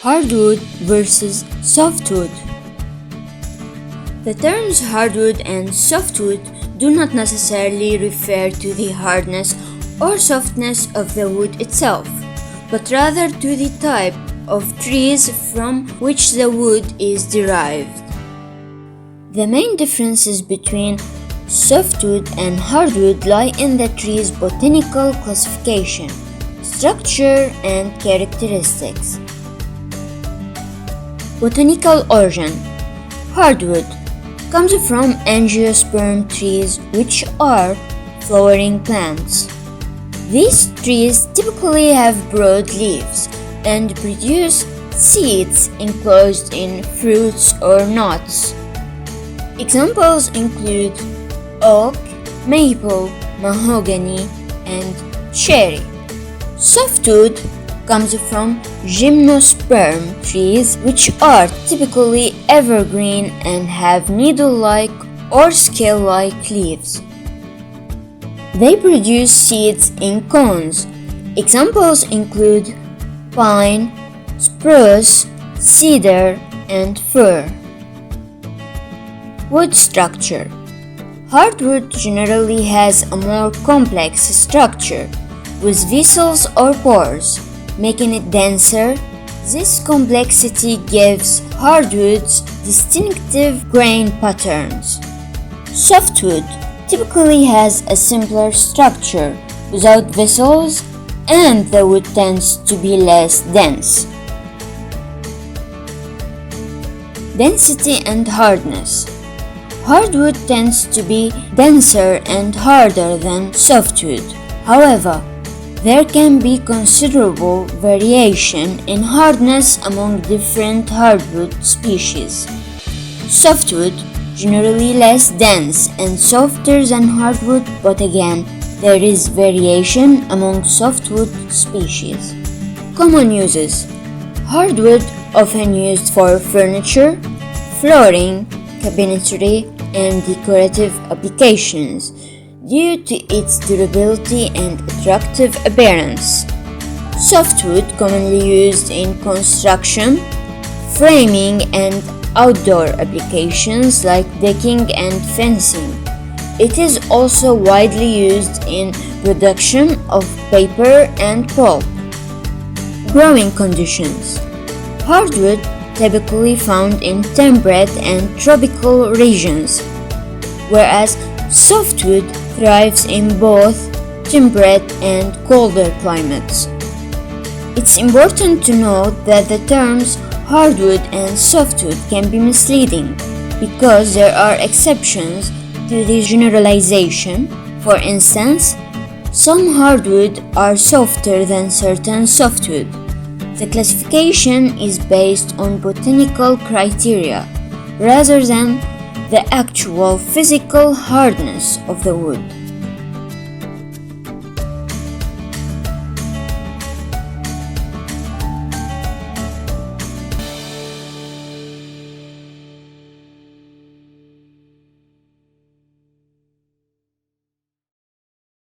Hardwood versus softwood. The terms hardwood and softwood do not necessarily refer to the hardness or softness of the wood itself, but rather to the type of trees from which the wood is derived. The main differences between softwood and hardwood lie in the tree's botanical classification, structure, and characteristics. Botanical origin. Hardwood comes from angiosperm trees, which are flowering plants. These trees typically have broad leaves and produce seeds enclosed in fruits or nuts. Examples include oak, maple, mahogany, and cherry. Softwood comes from gymnosperm trees, which are typically evergreen and have needle-like or scale-like leaves. They produce seeds in cones. Examples include pine, spruce, cedar, and fir. Wood structure. Hardwood generally has a more complex structure with vessels or pores, making it denser. This complexity gives hardwoods distinctive grain patterns. Softwood typically has a simpler structure without vessels, and the wood tends to be less dense. Density and hardness. Hardwood tends to be denser and harder than softwood. However, there can be considerable variation in hardness among different hardwood species. Softwood generally less dense and softer than hardwood, but again, there is variation among softwood species. Common uses. Hardwood often used for furniture, flooring, cabinetry, and decorative applications due to its durability and attractive appearance. Softwood commonly used in construction, framing, and outdoor applications like decking and fencing. It is also widely used in production of paper and pulp. Growing conditions. Hardwood typically found in temperate and tropical regions, whereas softwood thrives in both temperate and colder climates. It's important to note that the terms hardwood and softwood can be misleading because there are exceptions to this generalization. For instance, some hardwood are softer than certain softwood. The classification is based on botanical criteria rather than the actual physical hardness of the wood.